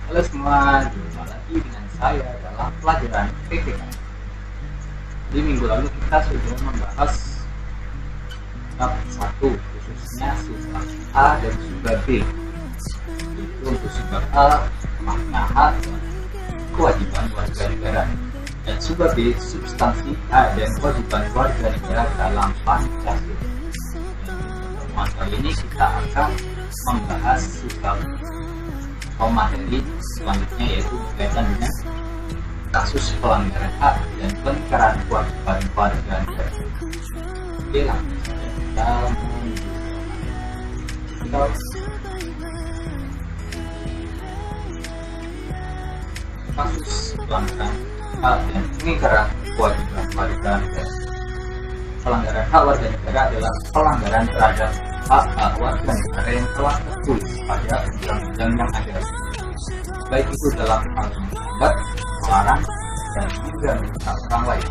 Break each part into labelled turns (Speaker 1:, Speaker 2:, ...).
Speaker 1: Halo semua, jumpa lagi dengan saya dalam pelajaran PPK. Di minggu lalu kita sudah membahas bab 1, khususnya subbab A dan subbab B. Itu untuk subbab A, makna hak dan kewajiban warga negara, dan subbab B, substansi hak dan kewajiban warga negara dalam Pancasila. Pertemuan kali ini kita akan membahas subbab materi selanjutnya, yaitu berkaitan dengan kasus pelanggaran hak dan pelanggaran kewajiban warga negara. Oke, langsung saja kita kasus pelanggaran hak dan pelanggaran kewajiban warga negara. Pelanggaran hak warga negara adalah pelanggaran terhadap hak warga negara yang telah tertulis pada undang-undang yang ada, baik itu dalam hal menghambat, melarang, dan juga meminta orang lain.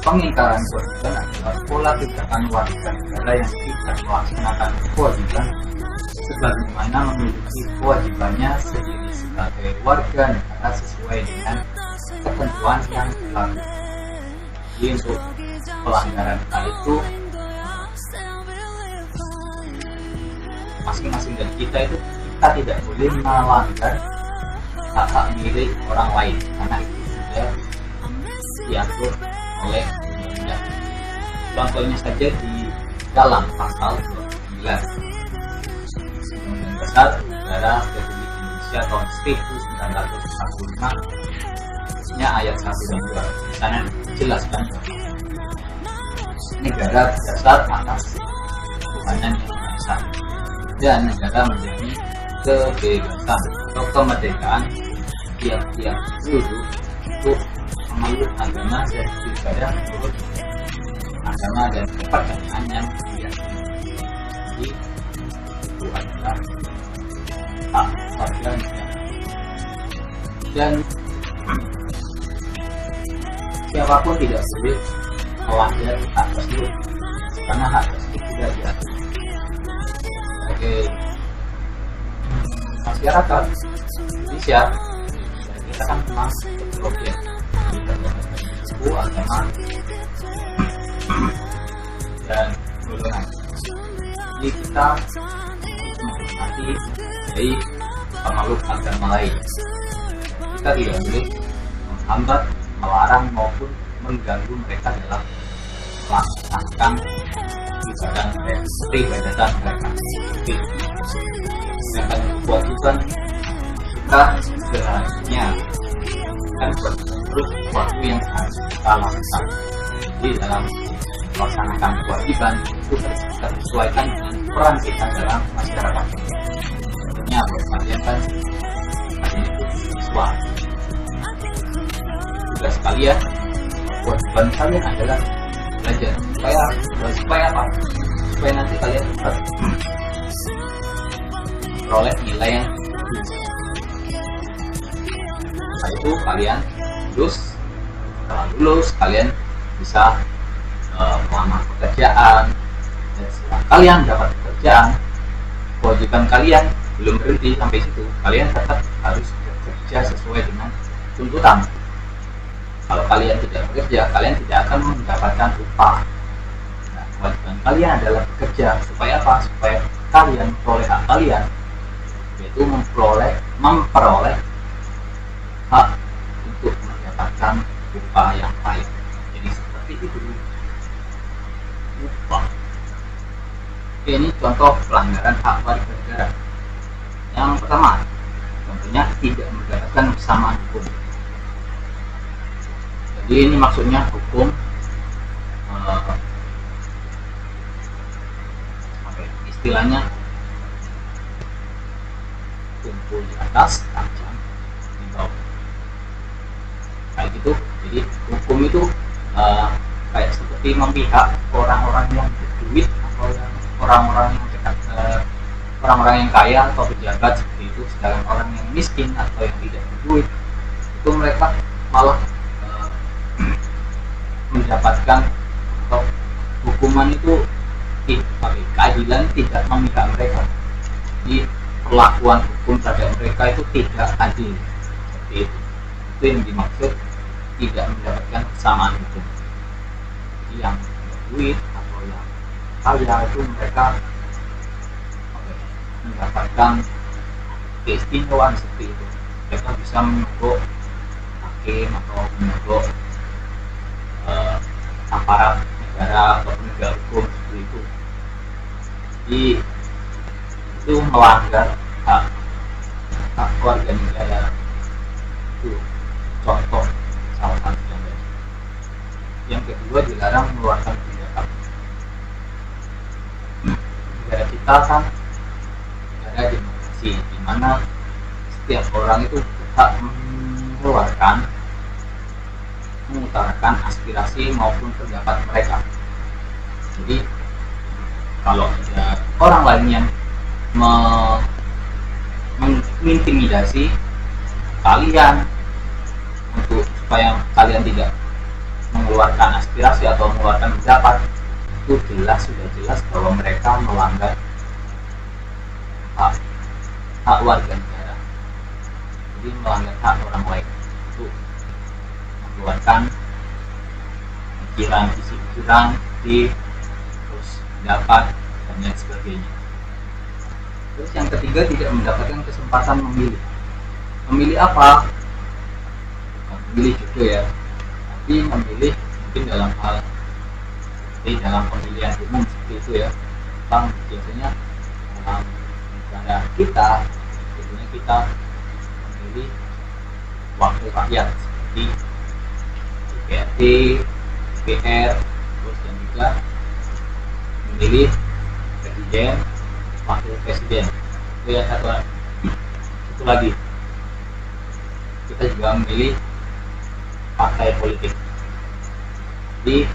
Speaker 1: Pengingkaran kewajiban adalah pola tindakan warga negara yang tidak melaksanakan kewajiban sebagaimana memiliki kewajibannya sendiri sebagai warga negara sesuai dengan ketentuan yang berlaku. Jadi untuk pelanggaran hak itu masing-masing dari kita tidak boleh melanggar hak-hak milik orang lain, karena itu sudah diatur oleh undang-undang. Contohnya saja di dalam pasal 29 Undang-Undang Dasar Negara Republik Indonesia tahun 1945, nya ayat 1 dan 2. Di sana dijelaskan negara berdasar atas ketuhanan yang Maha Esa, dan negara menjadi kebebasan atau kemerdekaan tiap-tiap penduduk untuk memeluk agama dan beribadah menurut agama dan kepercayaan yang diyakini. Jadi itu adalah hak warga negara, dan siapapun tidak boleh melanggar hak tersebut, karena hak tersebut sudah diatur sebagai masyarakat Indonesia. Kita kan memang heterogen, suku, agama, dan golongan. Jadi kita menghormati dari pemeluk agama lain. Kita tidak boleh menghambat, melarang maupun mengganggu mereka dalam melaksanakan peribadatan mereka. Sedangkan kewajiban kita seharusnya kan sesuatu yang harus kita lakukan. Jadi dalam melaksanakan kewajiban itu harus kita sesuaikan dengan peran kita dalam masyarakat. Tentunya buat kalian kan ini siswa, tugas kalian, kewajiban kalian adalah belajar. Supaya apa? Supaya nanti kalian dapat peroleh nilai yang bagus. Setelah itu kalian lulus. Setelah lulus kalian bisa melamar pekerjaan, dan setelah kalian dapat pekerjaan, kewajiban kalian belum berhenti sampai situ. Kalian tetap harus bekerja sesuai dengan tuntutan. Kalau kalian tidak bekerja, kalian tidak akan mendapatkan upah. Nah, kewajiban kalian adalah bekerja. Supaya apa? Supaya kalian memperoleh hak kalian, yaitu memperoleh hak untuk mendapatkan upah yang baik. Jadi seperti itu upah. Oke, ini contoh pelanggaran hak warga negara. Yang pertama, contohnya tidak mendapatkan kesamaan hukum. Jadi ini maksudnya hukum istilahnya tumpul di atas, tajam di bawah, kayak gitu. Jadi hukum itu kayak seperti memihak orang-orang yang berduit atau orang-orang yang dekat, orang-orang yang kaya atau pejabat seperti itu. Sedangkan orang yang miskin atau yang tidak berduit itu mereka malah mendapatkan atau hukuman itu keadilan tidak memihak mereka. Jadi perlakuan hukum terhadap mereka itu tidak adil. Seperti itu yang dimaksud tidak mendapatkan kesamaan hukum. Jadi yang duit atau yang kaya itu mereka mendapatkan keistimewaan seperti itu. Mereka bisa menyogok hakim atau menyogok aparat negara atau penegak hukum seperti itu. Jadi itu melanggar hak warga negara. Itu contoh salah satu contoh. Yang kedua, dilarang mengeluarkan senjata. Negara kita kan negara demokrasi, di mana setiap orang itu berhak mengutarakan aspirasi maupun pendapat mereka. Jadi kalau ada orang lain yang mengintimidasi kalian supaya kalian tidak mengeluarkan aspirasi atau mengeluarkan pendapat, itu sudah jelas bahwa mereka melanggar hak warga negara. Jadi melanggar hak orang lain itu mengeluarkan pikiran, isi pikiran, terus pendapat dan lain sebagainya. Terus yang ketiga, tidak mendapatkan kesempatan memilih. Memilih apa? Bukan memilih jodoh ya, tapi memilih mungkin dalam hal dalam pemilihan umum seperti itu ya. Biasanya dalam negara kita, biasanya kita memilih wakil rakyat seperti DPRD, DPR, terus dan juga memilih presiden, wakil presiden. Itu ya satu lagi, kita juga memilih partai politik. Jadi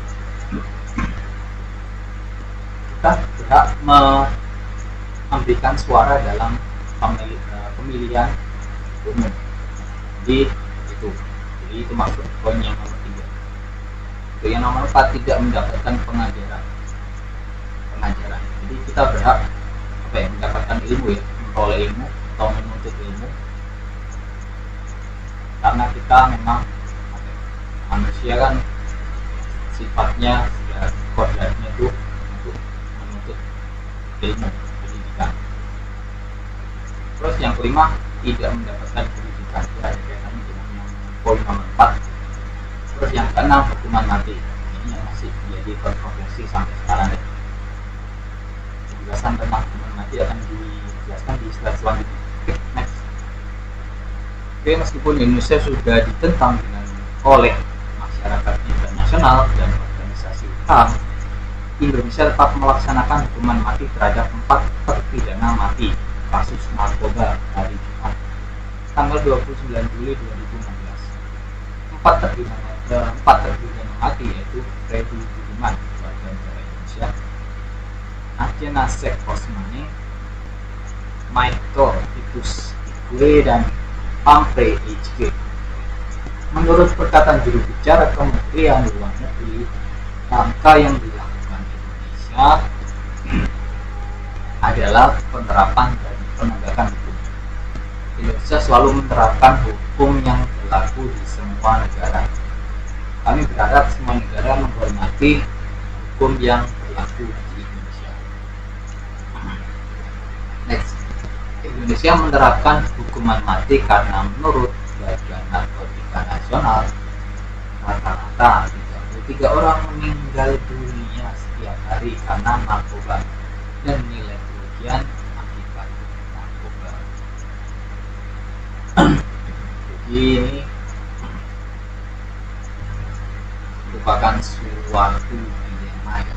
Speaker 1: kita berhak memberikan suara dalam pemilihan umum. Jadi itu maksud poin yang nomor 3. Itu yang nomor 4, tidak mendapatkan pengajaran. Jadi kita berhak mendapatkan ilmu ya, memperoleh ilmu atau menuntut ilmu, karena kita memang manusia kan sifatnya ya, kodratnya itu untuk menuntut ilmu, pendidikan. Terus yang kelima, tidak mendapatkan pendidikan. Itu ada kaitannya dengan poin nomor 4. Terus yang keenam, hukuman mati. Ini yang masih menjadi kontroversi sampai sekarang ya. Penjelasan tentang hukuman mati akan dijelaskan di slide selanjutnya. Next. Meskipun Indonesia sudah ditentang oleh masyarakat internasional dan organisasi HAM, Indonesia tetap melaksanakan hukuman mati terhadap 4 terpidana mati kasus narkoba hari Jumat, tanggal 29 Juli 2016. 4 terpidana mati yaitu Freddy Budiman, warga negara Indonesia, Aceh Nasek Osmani, Michael Titus Ikwe, dan Humphrey HG. Menurut perkataan juru bicara Kementerian Luar Negeri, langkah yang dilakukan Indonesia adalah penerapan dan penegakan hukum. Indonesia selalu menerapkan hukum yang berlaku di semua negara. Kami berharap semua negara menghormati hukum yang berlaku di Indonesia. Next. Indonesia menerapkan hukuman mati karena menurut Badan Narkotika Nasional, rata-rata 33 orang meninggal dunia setiap hari karena narkoba dan nilai kerugian akibat narkoba. Jadi ini merupakan suatu dilema ya.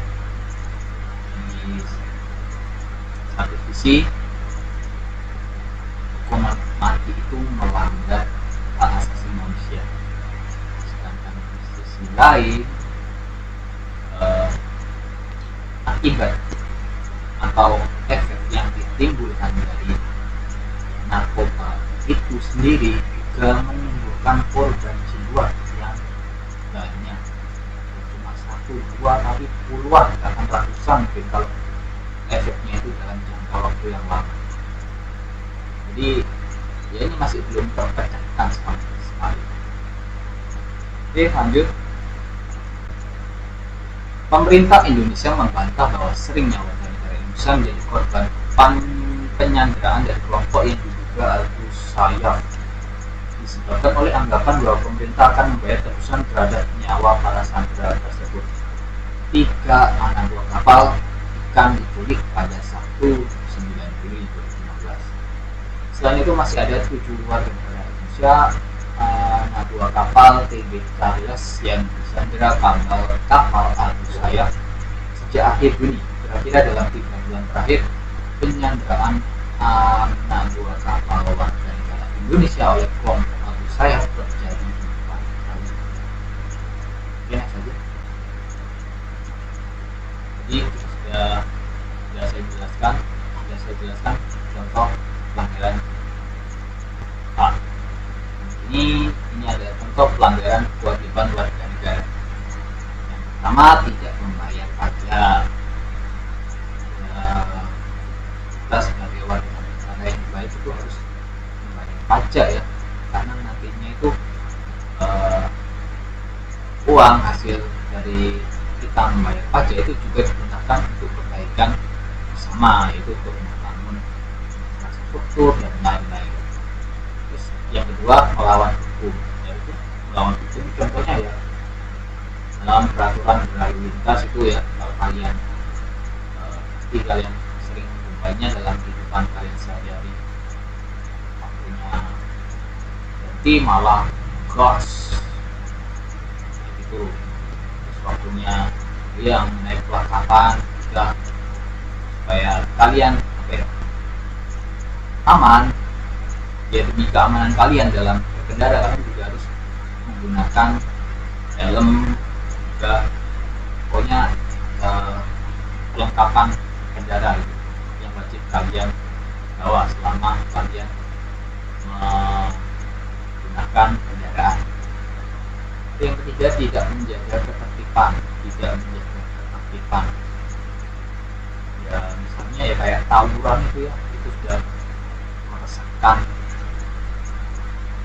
Speaker 1: Di satu sisi, hukuman mati itu melanggar hak asasi manusia, sedangkan di sisi lain akibat atau efek yang ditimbulkan dari narkoba itu sendiri juga menimbulkan korban jiwa yang banyak, cuma 1, 2, tapi puluhan bahkan ratusan kalau efeknya itu dalam jangka waktu yang lama. Jadi ya ini masih belum terpecahkan sama sekali. Oke, lanjut. Pemerintah Indonesia membantah bahwa seringnya warga negara Indonesia menjadi korban penyanderaan dari kelompok yang diduga Abu Sayyaf, disebabkan oleh anggapan bahwa pemerintah akan membayar tebusan terhadap nyawa para sandera tersebut. 3 anak buah kapal ikan diculik pada 1/9 Juli 2015. Selain itu masih ada 7 warga negara Indonesia anak buah kapal TB Charles yang disandera kapal Abu Sayyaf sejak akhir Juni. Kira-kira dalam 3 bulan terakhir, penyanderaan anak buah kapal warga negara Indonesia oleh kelompok Abu Sayyaf terjadi 4 kali. Oke, next saja. Jadi sudah saya jelaskan contoh pelanggaran A. Ini adalah contoh pelanggaran kewajiban warga negara. Yang pertama, tidak membayar pajak. Kita sebagai warga negara yang baik itu harus membayar pajak ya, karena nantinya itu uang hasil dari kita membayar pajak itu juga digunakan untuk kebaikan bersama, yaitu untuk membangun infrastruktur dan lain-lain. Terus yang kedua, melawan hukum, yaitu melawan hukum contohnya ya dalam peraturan berlalu lintas itu ya, kalau kalian kalian sering menjumpainya dalam kehidupan kalian sehari-hari, waktunya berhenti malah gas gitu. Waktunya yang naik pelakapan juga supaya kalian aman ya, demi keamanan kalian dalam berkendara, kalian juga harus menggunakan helm juga, pokoknya kelengkapan kendaraan yang wajib kalian bawa selama kalian menggunakan kendaraan. Yang ketiga, tidak menjaga ketertiban. Ya misalnya ya kayak tawuran itu ya, itu sudah meresahkan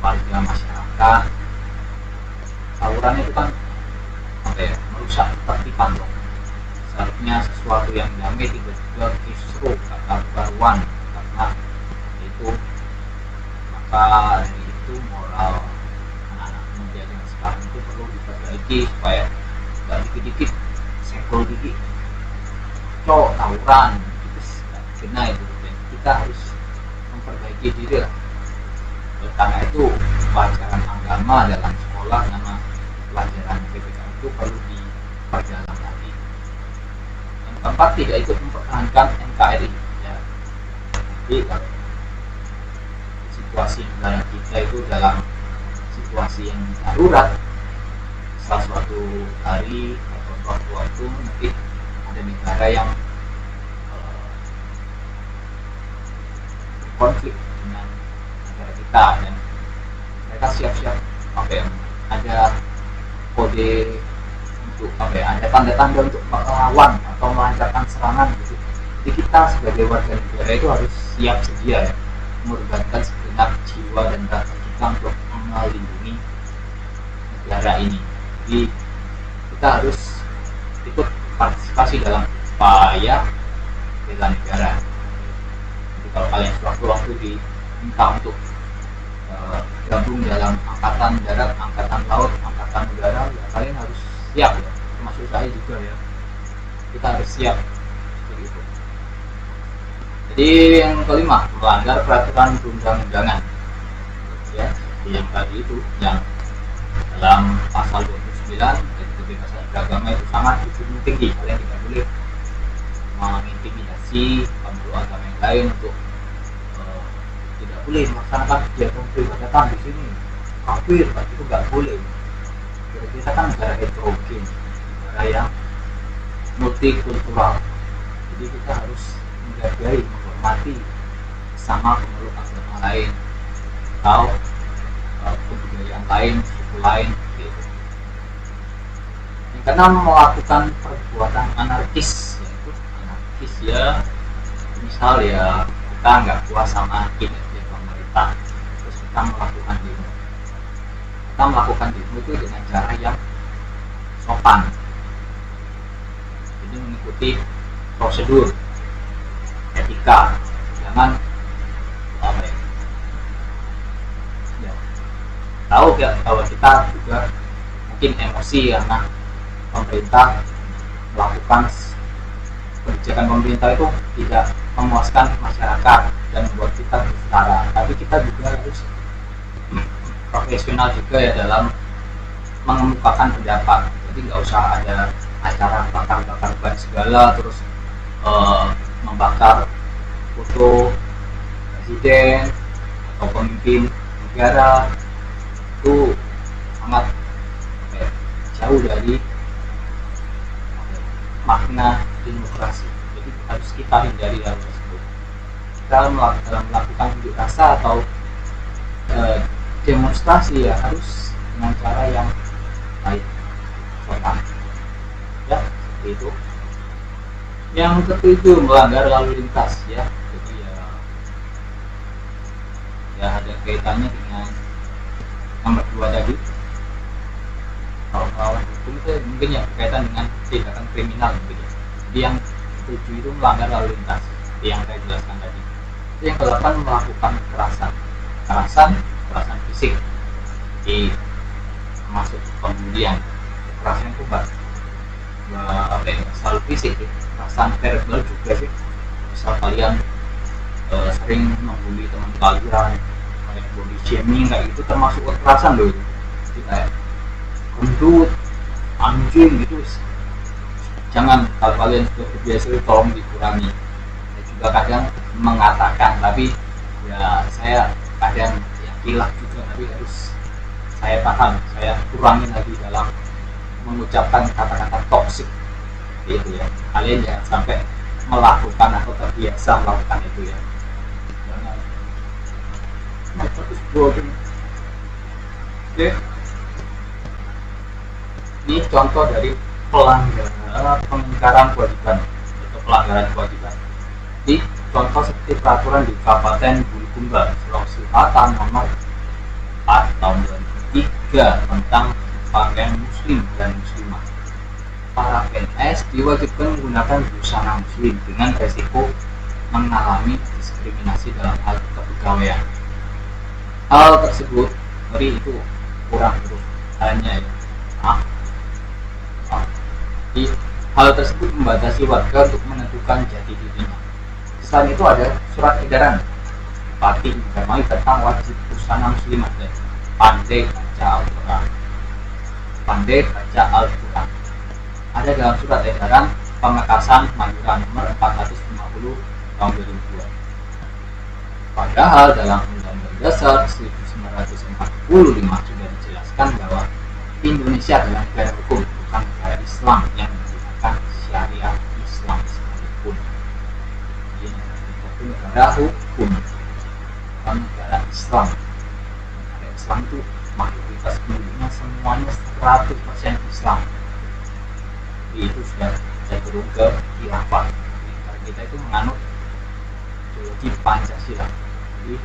Speaker 1: warga masyarakat. Tawuran itu kan merusak ketertiban loh. Seharusnya sesuatu yang damai tiba-tiba kisruh kata baruan karena itu, maka dari itu moral itu perlu diperbaiki supaya nggak dikit-dikit senggol gigi tawuran itu kena itu. Kita harus memperbaiki diri lah. Karena itu pelajaran agama dalam sekolah, nama pelajaran PPK itu perlu diperdalam lagi. Yang keempat, tidak ikut mempertahankan NKRI ya. Jadi kalau situasi negara kita itu dalam situasi yang darurat, salah suatu hari atau suatu waktu nanti ada negara yang konflik dengan negara kita dan mereka siap-siap ada kode untuk ada tanda-tanda untuk melawan atau melancarkan serangan gitu. Jadi kita sebagai warga negara itu harus siap sedia ya, mengorbankan segenap jiwa dan raga kita untuk melindungi negara ini. Jadi kita harus ikut partisipasi dalam upaya bela negara. Jadi kalau kalian sewaktu-waktu diminta untuk gabung dalam angkatan darat, angkatan laut, angkatan udara, ya kalian harus siap ya, termasuk saya juga ya. Kita harus siap seperti itu. Jadi yang kelima, melanggar peraturan perundang-undangan ya, yang tadi itu yang dalam pasal 29 dari kebebasan beragama itu sangat cukup tinggi. Kalian tidak boleh mengintimidasi pemeluk agama yang lain untuk tidak boleh melaksanakan kegiatan peribadatan di sini, kafir, itu nggak boleh. Kita kan negara heterogen, negara yang multikultural, jadi kita harus menghargai, menghormati sama pemeluk agama lain atau kebudayaan lain, suku lain gitu. Yang keenam, melakukan perbuatan anarkis, yaitu anarkis ya, misal ya kita nggak puas sama kinerja kita melakukan demo. Kita melakukan demo itu dengan cara yang sopan, jadi mengikuti prosedur etika, jangan tahu ya bahwa kita juga mungkin emosi karena pemerintah melakukan kebijakan pemerintah itu tidak memuaskan masyarakat dan membuat kita bersetara, tapi kita juga harus profesional juga ya dalam mengemukakan pendapat. Jadi nggak usah ada acara bakar-bakar ban segala, terus membakar foto presiden atau pemimpin negara, itu sangat jauh dari makna demokrasi. Jadi harus kita hindari hal tersebut. Kita dalam melakukan unjuk rasa atau demonstrasi ya harus dengan cara yang baik, sopan. Ya, seperti itu. Yang ketujuh, melanggar lalu lintas ya. Jadi ya ada kaitannya dengan nomor 2 tadi. Kalau melawan hukum itu mungkin yang berkaitan dengan tindakan kriminal gitu. Jadi yang 7 itu melanggar lalu lintas, seperti yang saya jelaskan tadi. Yang ke-8 melakukan kekerasan fisik, di masuk kemudian kekerasan itu selalu fisik, kekerasan verbal juga sih. Misal kalian sering membuli teman kalian, kayak body shaming kayak gitu, termasuk kekerasan loh. Jadi kayak gendut, anjing gitu. Jangan, kalau kalian sudah terbiasa tolong dikurangi. Saya juga kadang mengatakan, tapi ya saya kadang ya kilaf juga, tapi harus saya paham, saya kurangi lagi dalam mengucapkan kata-kata toksik itu ya. Kalian jangan sampai melakukan atau terbiasa melakukan itu ya. Jangan. Oke. Ini contoh dari pengingkaran kewajiban atau pelanggaran kewajiban. Di contoh seperti peraturan di Kabupaten Bulukumba, Sulawesi Selatan nomor 4 tahun 2003 tentang pakaian muslim dan muslimah. Para PNS diwajibkan menggunakan busana muslim dengan resiko mengalami diskriminasi dalam hal kepegawaian. Hal tersebut itu kurang huruf hanya ya. Hal tersebut membatasi warga untuk menentukan jati dirinya. Selain itu ada surat edaran Bupati Indramayu tentang wajib busana muslimah dan pandai baca Al-Quran. Ada dalam surat edaran Pamekasan Madura nomor 450 tahun 2002. Padahal dalam Undang-Undang Dasar 1945 sudah dijelaskan bahwa Indonesia adalah negara hukum, bukan negara Islam yang menggunakan syariat Islam sekalipun. Jadi itu negara hukum, bukan negara Islam. Negara Islam itu mayoritas penduduknya semuanya 100% Islam. Jadi itu sudah turun ke khilafah. Kita itu menganut ideologi Pancasila. Jadi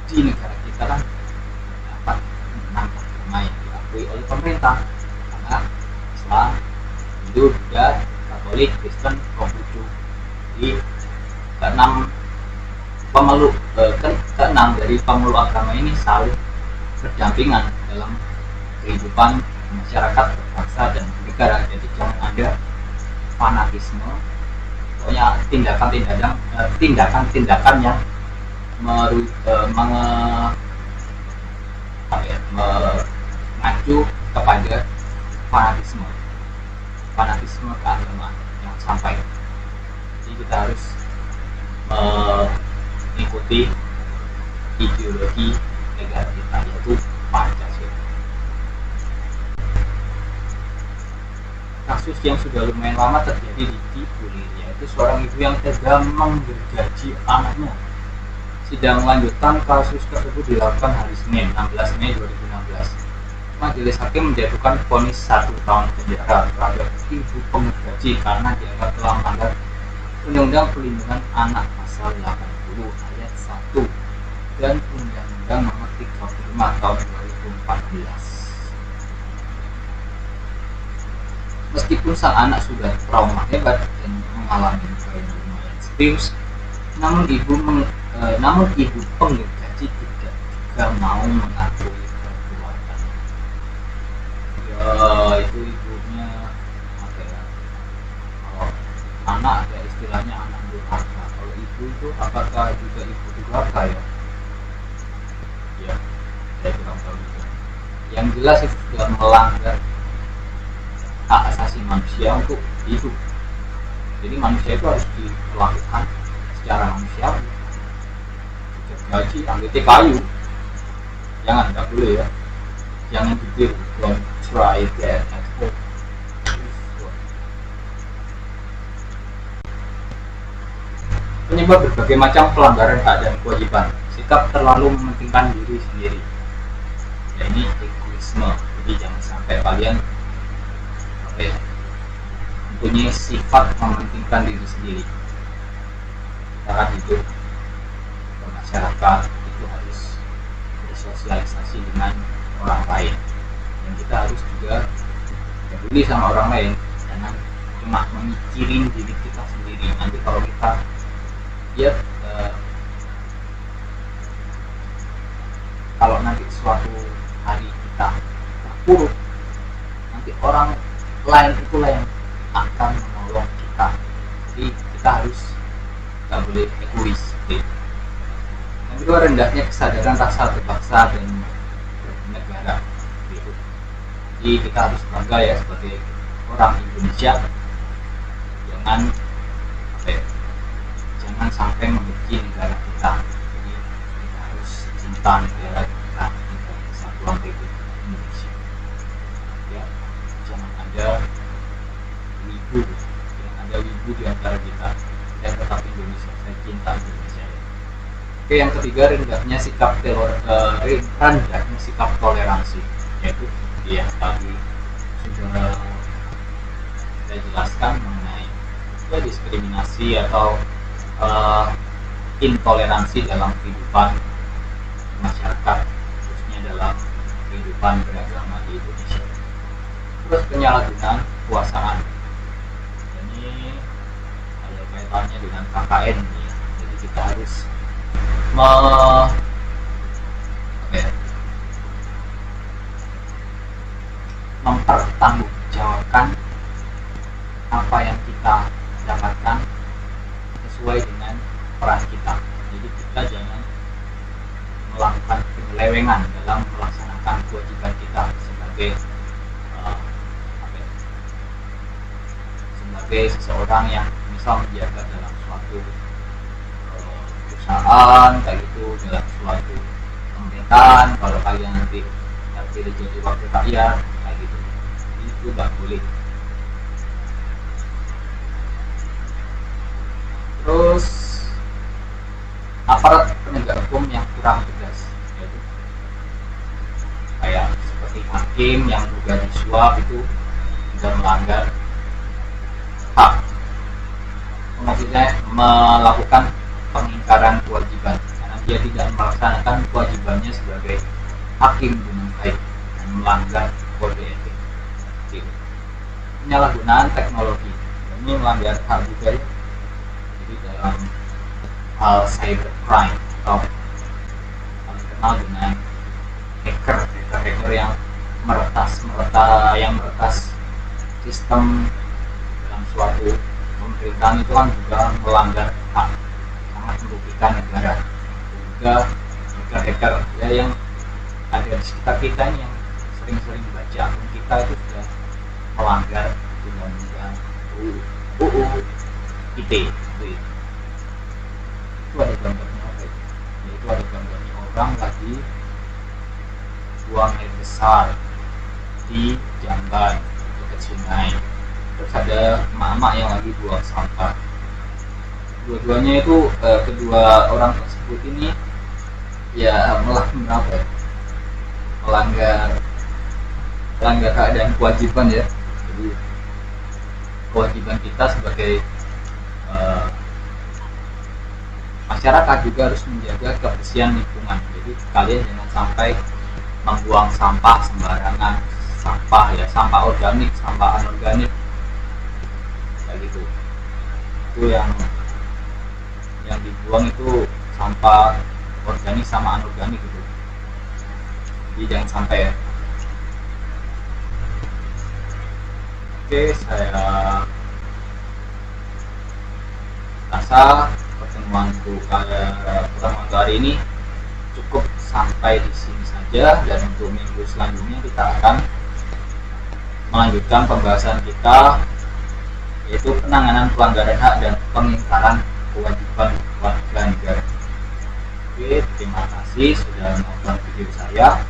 Speaker 1: di negara kita kan dapat menang agama yang diakui oleh pemerintah, karena Islam, Hindu, Buddha, Katolik, Kristen, Konghucu. Jadi keenam dari pemeluk agama ini saling berdampingan dalam kehidupan masyarakat, berbangsa dan negara. Jadi jangan ada fanatisme, pokoknya tindakan-tindakan yang mengacu kepada fanatisme keagamaan yang sampai. Jadi kita harus mengikuti ideologi negara kita, yaitu Pancasila. Kasus yang sudah lumayan lama terjadi di Cipulir, yaitu seorang ibu yang tega menggergaji anaknya. Sidang lanjutan kasus tersebut dilakukan hari Senin 16 Mei 2016. Majelis hakim menjatuhkan vonis 1 tahun penjara terhadap ibu penggergaji karena dianggap telah melanggar Undang-Undang Perlindungan Anak Pasal 80 ayat 1 dan Undang-Undang Nomor 35 tahun 2014. Meskipun sang anak sudah trauma hebat dan mengalami luka yang lumayan serius, namun ibu penggergaji tidak juga mau mengakui perbuatannya. Ya, itu ibunya apa ya? Kalau anak ada istilahnya anak durhaka. Kalau ibu itu apakah juga ibu durhaka ya? Ya, saya kurang tahu juga. Yang jelas itu sudah melanggar hak asasi manusia untuk hidup. Jadi manusia itu harus diperlakukan secara manusiawi. Gaji, ambil kayu, jangan, nggak boleh ya. Jangan dipikir, don't try that at home. Penyebab berbagai macam pelanggaran hak dan kewajiban, sikap terlalu mementingkan diri sendiri. Ya, ini egoisme. Jadi jangan sampai kalian mempunyai sifat mementingkan diri sendiri. Kita kan hidup bermasyarakat itu harus bersosialisasi dengan orang lain, dan kita harus juga peduli sama orang lain, jangan cuma memikirin diri kita sendiri. Nanti kalau kita lihat kalau nanti suatu hari kita terpuruk, nanti orang lain itulah yang akan menolong kita. Jadi kita harus nggak boleh egois. Yang kedua, rendahnya kesadaran rasa berbangsa dan bernegara. Jadi kita harus bangga ya sebagai orang Indonesia. Jangan sampai membenci negara kita. Jadi kita harus cinta negara kita, negara Kesatuan Republik Indonesia. Ya, jangan ada wibu di antara kita. Saya tetap Indonesia, saya cinta Indonesia. Oke, yang ketiga, rendahnya sikap toleransi, yaitu yang tadi sudah saya jelaskan mengenai diskriminasi atau intoleransi dalam kehidupan masyarakat, khususnya dalam kehidupan beragama di Indonesia. Terus penyalahgunaan kekuasaan, ini ada kaitannya dengan KKN ini. Jadi kita harus mempertanggungjawabkan apa yang kita dapatkan sesuai dengan peran kita. Jadi kita jangan melakukan penyelewengan dalam melaksanakan kewajiban kita sebagai seseorang yang misal menjaga dalam suatu perusahaan kayak gitu, dalam suatu pemerintahan. Kalau kalian nanti terpilih jadi wakil rakyat kayak gitu, itu nggak boleh. Terus aparat penegak hukum yang kurang tegas, yaitu kayak seperti hakim yang juga disuap, itu sudah melanggar hak, maksudnya melakukan pengingkaran kewajiban karena dia tidak melaksanakan kewajibannya sebagai hakim dengan baik dan melanggar kode etik. Penyalahgunaan teknologi, ini melanggar hak juga ya. Jadi dalam hal cybercrime atau dikenal dengan hacker yang meretas sistem dalam suatu pemerintahan, itu kan juga melanggar hak, sangat merugikan negara. Juga hacker ya yang ada di sekitar kita ini yang sering-sering baca akun kita itu sudah melanggar undang-undang UU ITE. Itu ada gambarnya apa itu? Yaitu ada gambarnya orang lagi buang air besar di jamban dekat sungai. Terus ada emak-emak yang lagi buang sampah. Dua-duanya itu kedua orang tersebut ini ya melanggar hak dan kewajiban ya. Jadi kewajiban kita sebagai masyarakat juga harus menjaga kebersihan lingkungan. Jadi kalian jangan sampai membuang sampah sembarangan, sampah ya, sampah organik, sampah anorganik kayak gitu. Itu yang dibuang itu sampah organik sama anorganik gitu. Jadi jangan sampai ya. Oke, saya rasa pertemuan hari ini cukup sampai di sini saja, dan untuk minggu selanjutnya kita akan melanjutkan pembahasan kita, yaitu penanganan pelanggaran hak dan pengingkaran kewajiban warga negara. Oke, terima kasih sudah menonton video saya.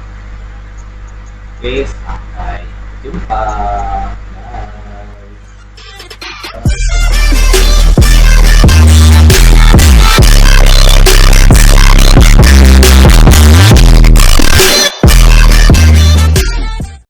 Speaker 1: Oke, sampai jumpa.